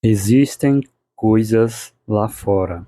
Existem coisas lá fora.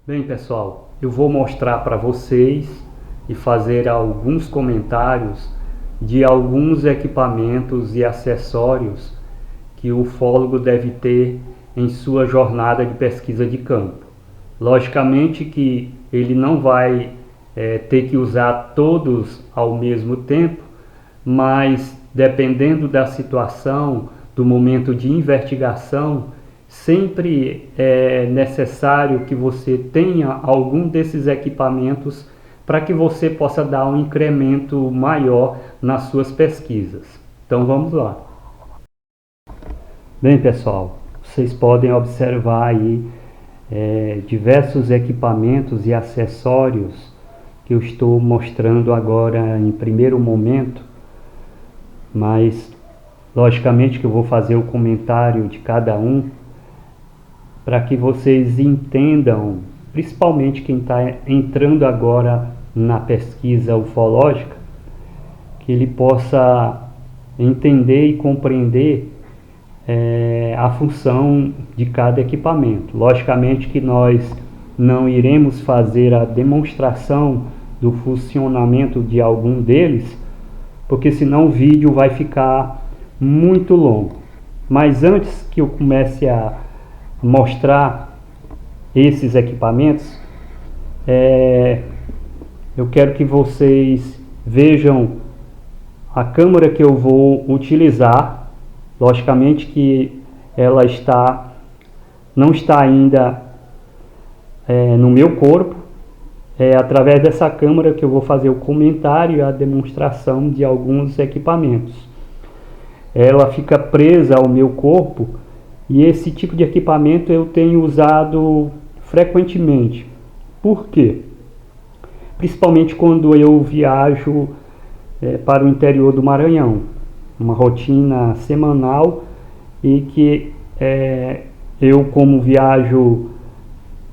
Bem, pessoal, eu vou mostrar para vocês e fazer alguns comentários de alguns equipamentos e acessórios que o ufólogo deve ter em sua jornada de pesquisa de campo. Logicamente que ele não vai ter que usar todos ao mesmo tempo, mas dependendo da situação, do momento de investigação, sempre é necessário que você tenha algum desses equipamentos para que você possa dar um incremento maior nas suas pesquisas. Então vamos lá. Bem, pessoal, vocês podem observar aí diversos equipamentos e acessórios que eu estou mostrando agora em primeiro momento, mas logicamente que eu vou fazer o comentário de cada um para que vocês entendam, principalmente quem está entrando agora na pesquisa ufológica, que ele possa entender e compreender a função de cada equipamento. Logicamente que nós não iremos fazer a demonstração do funcionamento de algum deles, porque senão o vídeo vai ficar muito longo. Mas antes que eu comece a mostrar esses equipamentos, eu quero que vocês vejam a câmera que eu vou utilizar. Logicamente que ela não está ainda no meu corpo. É através dessa câmera que eu vou fazer o comentário e a demonstração de alguns equipamentos. Ela fica presa ao meu corpo e esse tipo de equipamento eu tenho usado frequentemente. Por quê? Principalmente quando eu viajo para o interior do Maranhão, uma rotina semanal, e que eu, como viajo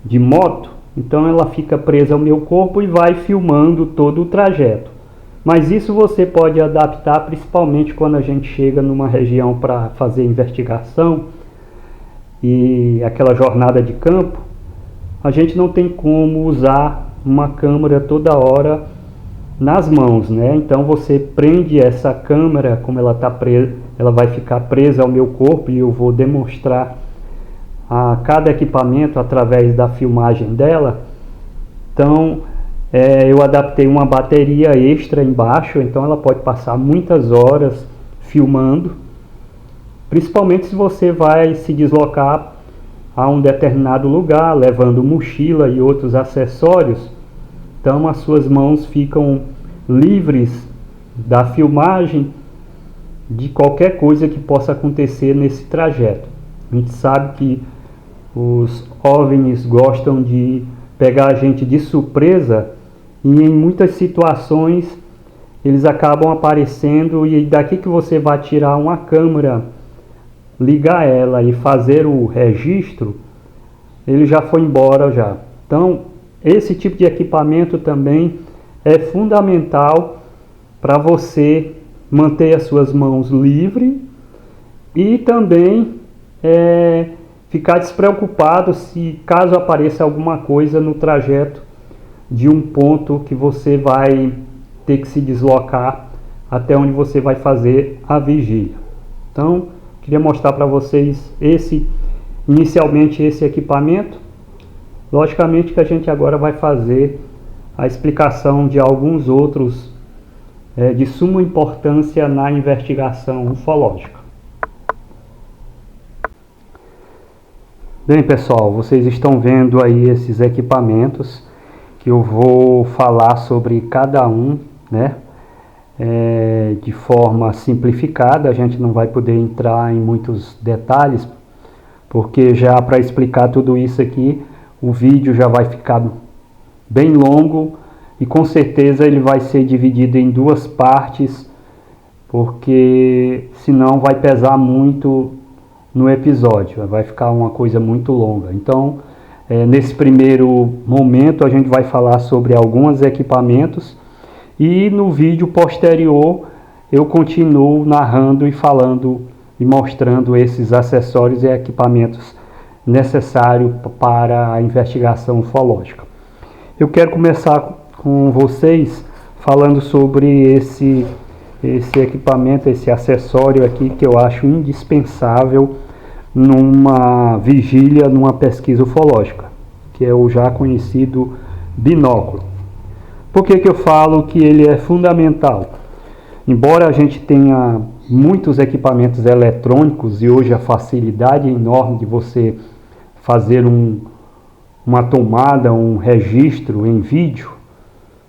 de moto, Então ela fica presa ao meu corpo e vai filmando todo o trajeto. Mas isso você pode adaptar principalmente quando a gente chega numa região para fazer investigação e aquela jornada de campo. A gente não tem como usar uma câmera toda hora nas mãos, né? Então você prende essa câmera, como ela está presa, ela vai ficar presa ao meu corpo e eu vou demonstrar a cada equipamento através da filmagem dela. Então eu adaptei uma bateria extra embaixo, então ela pode passar muitas horas filmando, principalmente se você vai se deslocar a um determinado lugar, levando mochila e outros acessórios. Então as suas mãos ficam livres da filmagem de qualquer coisa que possa acontecer nesse trajeto. A gente sabe que os OVNIs gostam de pegar a gente de surpresa e em muitas situações eles acabam aparecendo, e daqui que você vai tirar uma câmera, ligar ela e fazer o registro, ele já foi embora já. Então esse tipo de equipamento também é fundamental para você manter as suas mãos livres e também ficar despreocupado se caso apareça alguma coisa no trajeto de um ponto que você vai ter que se deslocar até onde você vai fazer a vigília. Então, queria mostrar para vocês inicialmente esse equipamento. Logicamente que a gente agora vai fazer a explicação de alguns outros de suma importância na investigação ufológica. Bem, pessoal, vocês estão vendo aí esses equipamentos que eu vou falar sobre cada um, né? De forma simplificada. A gente não vai poder entrar em muitos detalhes, porque já para explicar tudo isso aqui, o vídeo já vai ficar bem longo e com certeza ele vai ser dividido em duas partes, porque senão vai pesar muito no episódio, vai ficar uma coisa muito longa. Então, nesse primeiro momento a gente vai falar sobre alguns equipamentos e no vídeo posterior eu continuo narrando e falando e mostrando esses acessórios e equipamentos necessários para a investigação ufológica. Eu quero começar com vocês falando sobre esse equipamento, esse acessório aqui que eu acho indispensável numa vigília, numa pesquisa ufológica, que é o já conhecido binóculo. Por que eu falo que ele é fundamental? Embora a gente tenha muitos equipamentos eletrônicos e hoje a facilidade enorme de você fazer uma tomada, um registro em vídeo,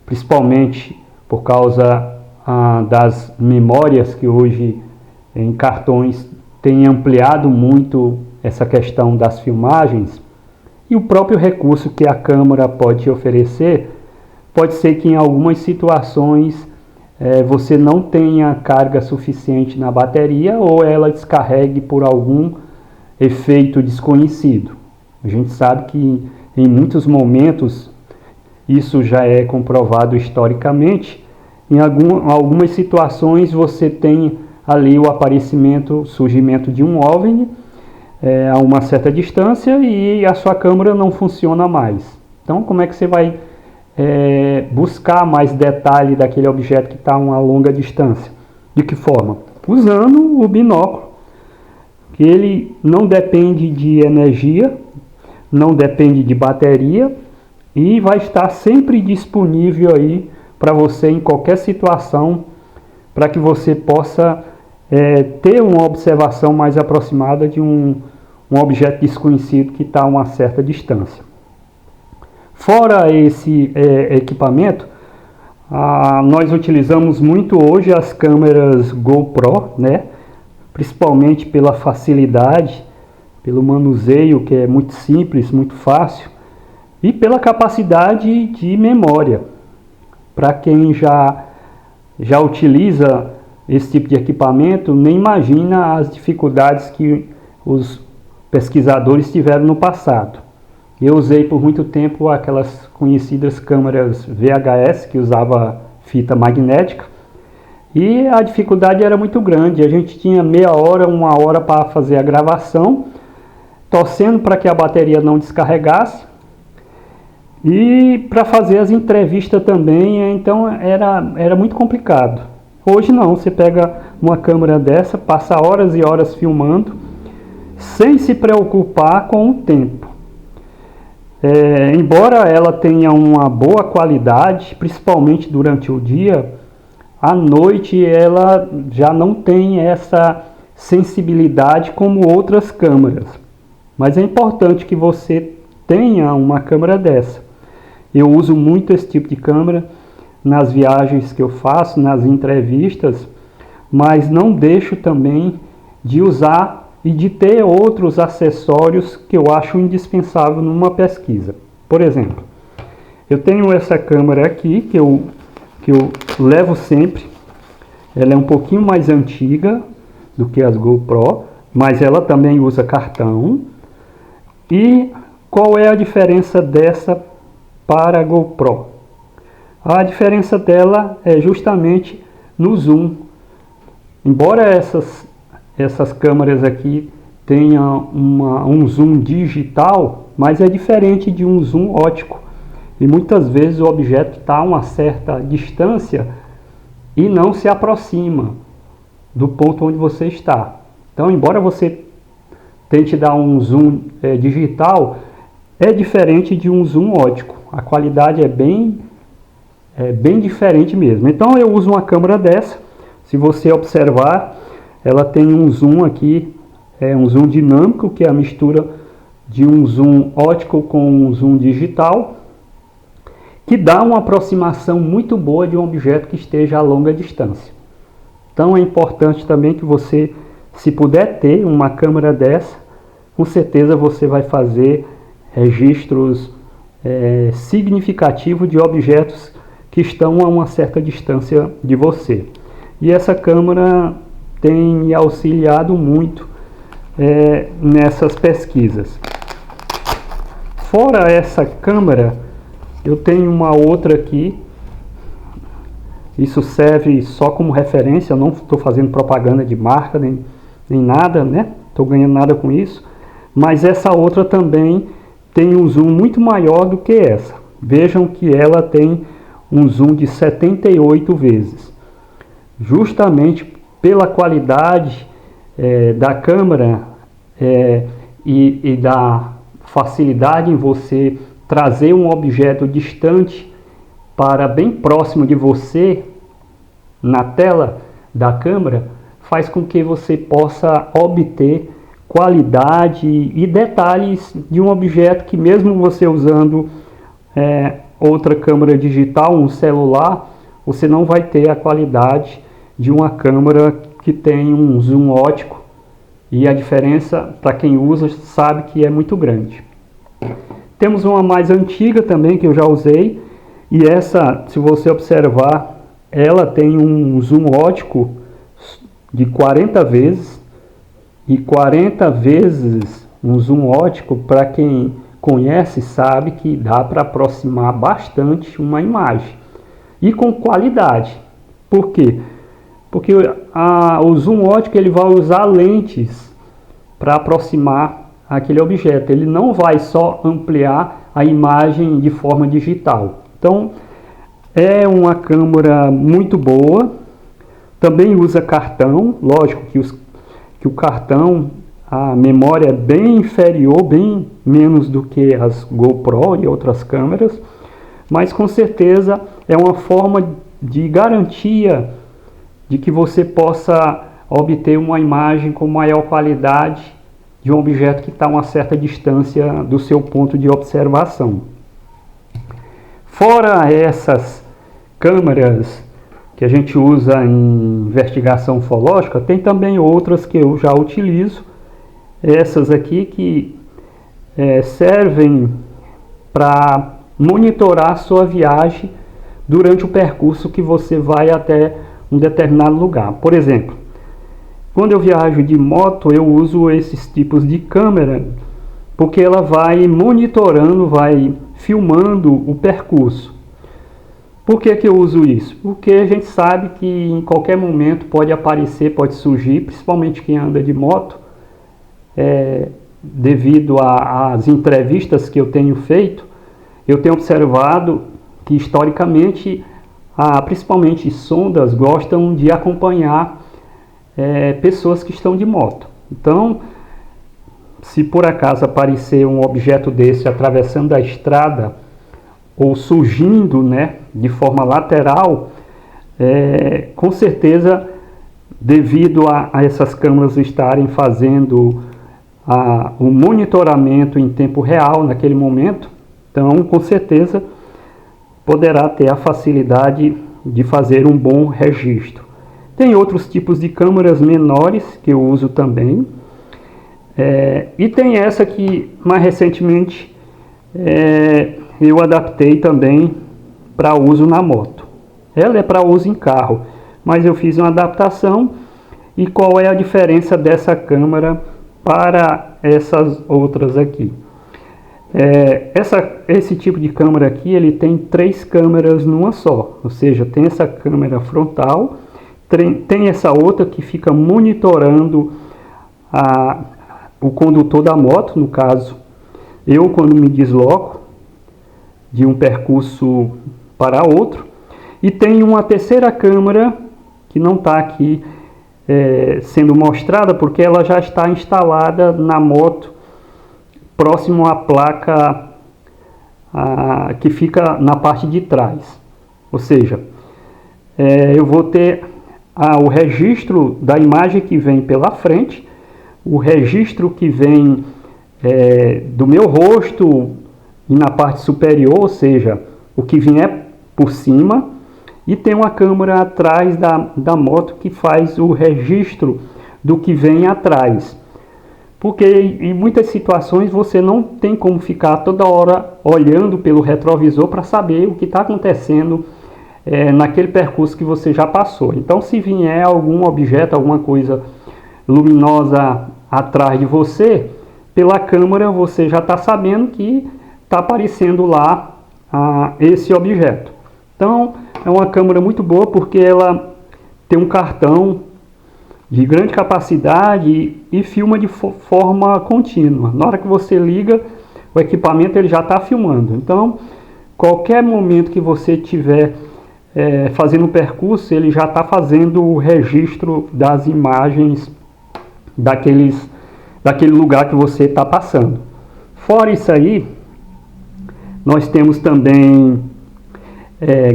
principalmente por causa das memórias que hoje em cartões têm ampliado muito essa questão das filmagens, e o próprio recurso que a câmera pode te oferecer, pode ser que em algumas situações você não tenha carga suficiente na bateria ou ela descarregue por algum efeito desconhecido. A gente sabe que em muitos momentos, isso já é comprovado historicamente, em algumas situações você tem ali o aparecimento, surgimento de um OVNI a uma certa distância e a sua câmera não funciona mais. Então como é que você vai buscar mais detalhe daquele objeto que está a uma longa distância? De que forma? Usando o binóculo, que ele não depende de energia, não depende de bateria e vai estar sempre disponível aí para você em qualquer situação, para que você possa ter uma observação mais aproximada de um objeto desconhecido que está a uma certa distância. Fora esse equipamento, nós utilizamos muito hoje as câmeras GoPro, né? Principalmente pela facilidade, pelo manuseio que é muito simples, muito fácil, e pela capacidade de memória. Para quem já utiliza esse tipo de equipamento, nem imagina as dificuldades que os pesquisadores tiveram no passado. Eu usei por muito tempo aquelas conhecidas câmeras VHS que usava fita magnética e a dificuldade era muito grande. A gente tinha meia hora, uma hora para fazer a gravação, torcendo para que a bateria não descarregasse e para fazer as entrevistas também, então era muito complicado. Hoje não, você pega uma câmera dessa, passa horas e horas filmando sem se preocupar com o tempo. Embora ela tenha uma boa qualidade, principalmente durante o dia, à noite ela já não tem essa sensibilidade como outras câmeras. Mas é importante que você tenha uma câmera dessa. Eu uso muito esse tipo de câmera nas viagens que eu faço, nas entrevistas, mas não deixo também de usar e de ter outros acessórios que eu acho indispensável numa pesquisa. Por exemplo, eu tenho essa câmera aqui que eu levo sempre. Ela é um pouquinho mais antiga do que as GoPro, mas ela também usa cartão. E qual é a diferença dessa para a GoPro? A diferença dela é justamente no zoom. Embora essas câmeras aqui tenham um zoom digital, mas é diferente de um zoom óptico. E muitas vezes o objeto está a uma certa distância e não se aproxima do ponto onde você está. Então, embora você tente dar um zoom digital, é diferente de um zoom óptico. A qualidade é bem diferente mesmo. Então eu uso uma câmera dessa. Se você observar, ela tem um zoom aqui, um zoom dinâmico, que é a mistura de um zoom óptico com um zoom digital, que dá uma aproximação muito boa de um objeto que esteja a longa distância. Então é importante também que você, se puder ter uma câmera dessa, com certeza você vai fazer registros significativos de objetos que estão a uma certa distância de você. E essa câmera tem me auxiliado muito nessas pesquisas. Fora essa câmera, eu tenho uma outra aqui. Isso serve só como referência, eu não estou fazendo propaganda de marca nem nada, né? Estou ganhando nada com isso. Mas essa outra também tem um zoom muito maior do que essa. Vejam que ela tem um zoom de 78 vezes. Justamente pela qualidade da câmera e da facilidade em você trazer um objeto distante para bem próximo de você na tela da câmera, faz com que você possa obter qualidade e detalhes de um objeto que, mesmo você usando outra câmera digital, um celular, você não vai ter a qualidade de uma câmera que tem um zoom óptico, e a diferença, para quem usa, sabe que é muito grande. Temos uma mais antiga também que eu já usei, e essa, se você observar, ela tem um zoom óptico de 40 vezes, e 40 vezes um zoom óptico, para quem conhece, sabe que dá para aproximar bastante uma imagem, e com qualidade. Por quê? Porque o zoom óptico ele vai usar lentes para aproximar aquele objeto, ele não vai só ampliar a imagem de forma digital. Então é uma câmera muito boa. Também usa cartão, lógico que o cartão, a memória é bem inferior, bem menos do que as GoPro e outras câmeras, mas com certeza é uma forma de garantia de que você possa obter uma imagem com maior qualidade de um objeto que está a uma certa distância do seu ponto de observação. Fora essas câmeras que a gente usa em investigação ufológica, tem também outras que eu já utilizo. Essas aqui que servem para monitorar a sua viagem durante o percurso que você vai até um determinado lugar. Por exemplo, quando eu viajo de moto, eu uso esses tipos de câmera porque ela vai monitorando, vai filmando o percurso. Por que que eu uso isso? Porque a gente sabe que em qualquer momento pode aparecer, pode surgir, principalmente quem anda de moto, devido às entrevistas que eu tenho feito, eu tenho observado que historicamente, principalmente sondas gostam de acompanhar pessoas que estão de moto. Então, se por acaso aparecer um objeto desse atravessando a estrada ou surgindo, né, de forma lateral, com certeza, devido a essas câmeras estarem fazendo o monitoramento em tempo real naquele momento, então com certeza poderá ter a facilidade de fazer um bom registro. Tem outros tipos de câmeras menores que eu uso também, e tem essa que mais recentemente eu adaptei também para uso na moto. Ela é para uso em carro, mas eu fiz uma adaptação. E qual é a diferença dessa câmera para essas outras aqui? Esse tipo de câmera aqui, ele tem 3 câmeras numa só, ou seja, tem essa câmera frontal, tem essa outra que fica monitorando o condutor da moto, no caso, eu quando me desloco de um percurso para outro, e tem uma terceira câmera que não está aqui sendo mostrada porque ela já está instalada na moto próximo à placa que fica na parte de trás. Ou seja, eu vou ter o registro da imagem que vem pela frente, o registro que vem do meu rosto e na parte superior, ou seja, o que vier por cima, e tem uma câmera atrás da moto que faz o registro do que vem atrás. Porque em muitas situações você não tem como ficar toda hora olhando pelo retrovisor para saber o que está acontecendo naquele percurso que você já passou. Então, se vier algum objeto, alguma coisa luminosa atrás de você, pela câmera você já está sabendo que está aparecendo lá esse objeto. Então, é uma câmera muito boa porque ela tem um cartão de grande capacidade e filma de forma contínua. Na hora que você liga, o equipamento ele já está filmando. Então, qualquer momento que você estiver fazendo um percurso, ele já está fazendo o registro das imagens daquele lugar que você está passando. Fora isso aí, nós temos também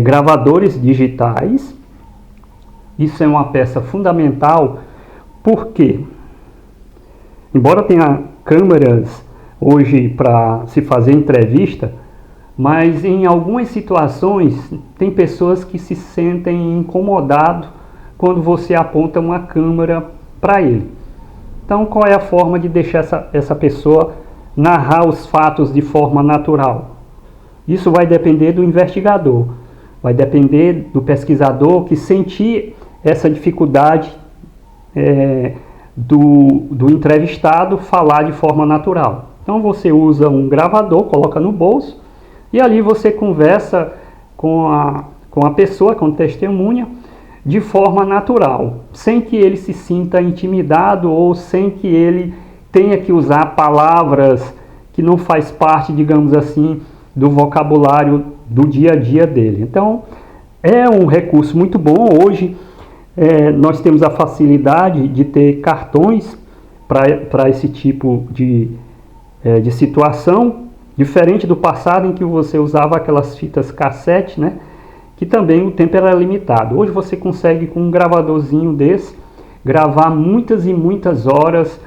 gravadores digitais. Isso é uma peça fundamental porque, embora tenha câmeras hoje para se fazer entrevista, mas em algumas situações tem pessoas que se sentem incomodados quando você aponta uma câmera para ele. Então, qual é a forma de deixar essa pessoa narrar os fatos de forma natural? Isso vai depender do investigador, vai depender do pesquisador que sentir essa dificuldade do entrevistado falar de forma natural. Então você usa um gravador, coloca no bolso e ali você conversa com a pessoa, com testemunha, de forma natural, sem que ele se sinta intimidado ou sem que ele tenha que usar palavras que não faz parte, digamos assim, do vocabulário do dia a dia dele. Então, é um recurso muito bom. Hoje, nós temos a facilidade de ter cartões para esse tipo de situação, diferente do passado em que você usava aquelas fitas cassete, né? Que também o tempo era limitado. Hoje você consegue, com um gravadorzinho desse, gravar muitas e muitas horas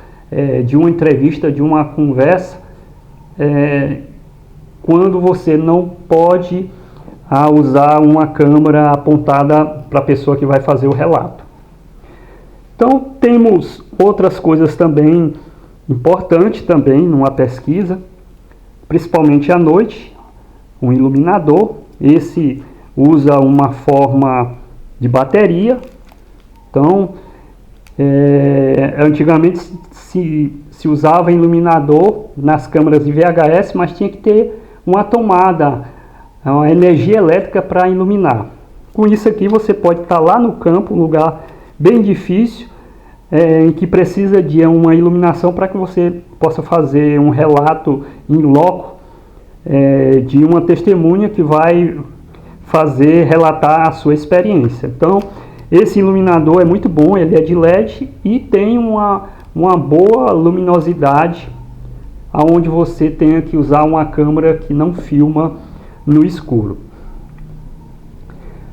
de uma entrevista, de uma conversa, quando você não pode usar uma câmera apontada para a pessoa que vai fazer o relato. Então, temos outras coisas também importantes também numa pesquisa, principalmente à noite, um iluminador. Esse usa uma forma de bateria. Então, antigamente se usava iluminador nas câmeras de VHS, mas tinha que ter uma tomada, uma energia elétrica para iluminar. Com isso aqui você pode estar lá no campo, um lugar bem difícil, em que precisa de uma iluminação para que você possa fazer um relato in loco de uma testemunha que vai relatar a sua experiência. Então, esse iluminador é muito bom, ele é de LED e tem uma boa luminosidade, onde você tenha que usar uma câmera que não filma no escuro.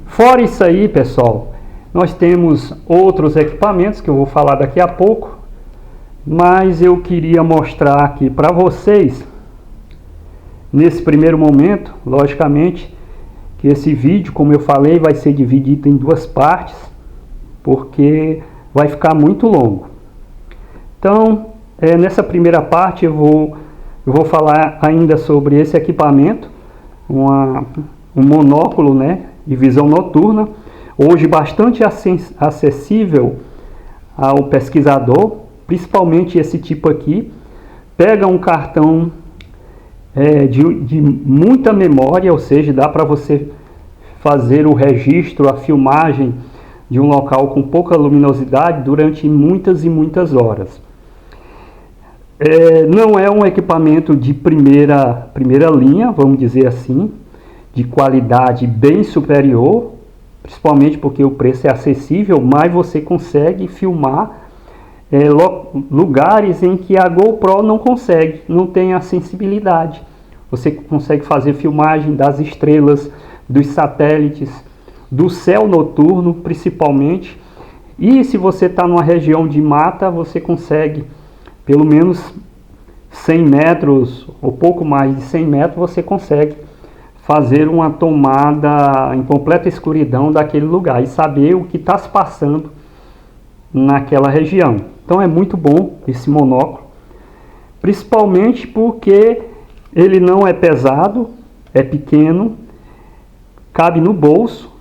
Fora isso aí, pessoal, nós temos outros equipamentos que eu vou falar daqui a pouco, mas eu queria mostrar aqui para vocês, nesse primeiro momento, logicamente, que esse vídeo, como eu falei, vai ser dividido em duas partes, porque vai ficar muito longo. Então, nessa primeira parte eu vou falar ainda sobre esse equipamento, um monóculo, né, de visão noturna, hoje bastante acessível ao pesquisador, principalmente esse tipo aqui. Pega um cartão de muita memória, ou seja, dá para você fazer o registro, a filmagem de um local com pouca luminosidade durante muitas e muitas horas. Não é um equipamento de primeira linha, vamos dizer assim, de qualidade bem superior, principalmente porque o preço é acessível, mas você consegue filmar lugares em que a GoPro não consegue, não tem a sensibilidade. Você consegue fazer filmagem das estrelas, dos satélites, do céu noturno principalmente. E se você está numa região de mata, você consegue pelo menos 100 metros ou pouco mais de 100 metros, você consegue fazer uma tomada em completa escuridão daquele lugar e saber o que está se passando naquela região. Então é muito bom esse monóculo, principalmente porque ele não é pesado, é pequeno, cabe no bolso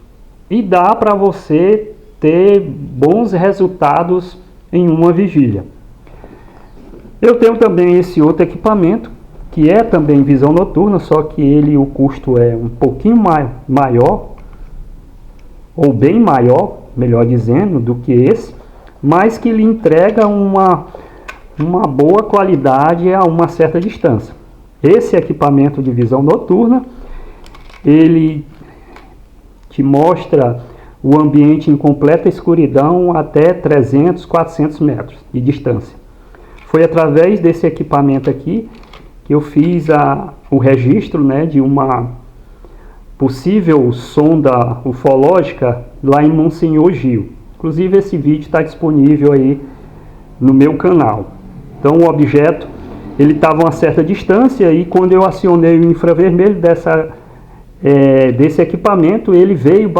e dá para você ter bons resultados em uma vigília. Eu tenho também esse outro equipamento, que é também visão noturna, só que o custo é um pouquinho maior, ou bem maior, melhor dizendo, do que esse, mas que lhe entrega uma boa qualidade a uma certa distância. Esse equipamento de visão noturna, ele te mostra o ambiente em completa escuridão até 300, 400 metros de distância. Foi através desse equipamento aqui que eu fiz o registro, né, de uma possível sonda ufológica lá em Monsenhor Gil. Inclusive esse vídeo está disponível aí no meu canal. Então o objeto ele estava a uma certa distância e quando eu acionei o infravermelho desse equipamento, ele veio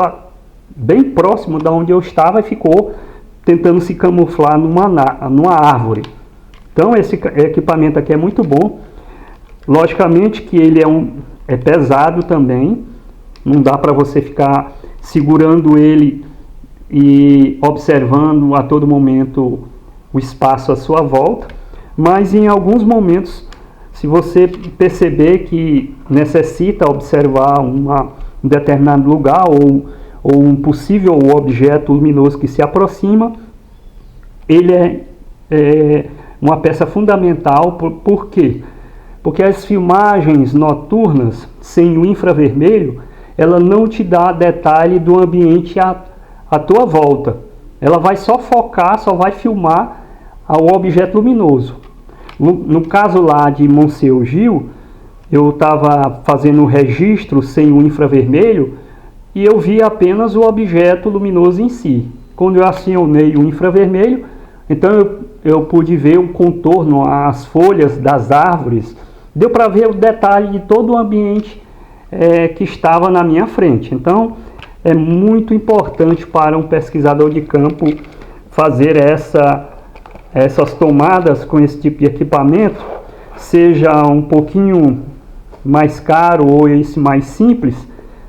bem próximo da onde eu estava e ficou tentando se camuflar numa árvore. Então esse equipamento aqui é muito bom. Logicamente que ele é pesado também, não dá para você ficar segurando ele e observando a todo momento o espaço à sua volta, mas em alguns momentos, se você perceber que necessita observar um determinado lugar ou um possível objeto luminoso que se aproxima, ele é uma peça fundamental. Por quê? Porque as filmagens noturnas sem o infravermelho, ela não te dá detalhe do ambiente à tua volta. Ela vai só focar, só vai filmar o objeto luminoso. No caso lá de Monsenhor Gil, eu estava fazendo um registro sem o infravermelho e eu vi apenas o objeto luminoso em si. Quando eu acionei o infravermelho, então eu pude ver o contorno, as folhas das árvores, deu para ver o detalhe de todo o ambiente que estava na minha frente. Então é muito importante para um pesquisador de campo fazer essas tomadas com esse tipo de equipamento, seja um pouquinho mais caro ou esse mais simples,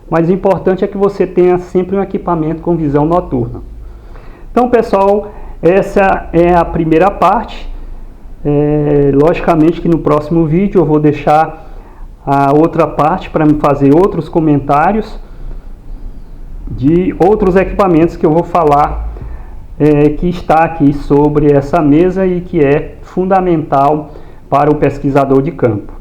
mas o importante é que você tenha sempre um equipamento com visão noturna. Então, pessoal, essa é a primeira parte. Logicamente que no próximo vídeo eu vou deixar a outra parte para me fazer outros comentários de outros equipamentos que eu vou falar, que está aqui sobre essa mesa e que é fundamental para o pesquisador de campo.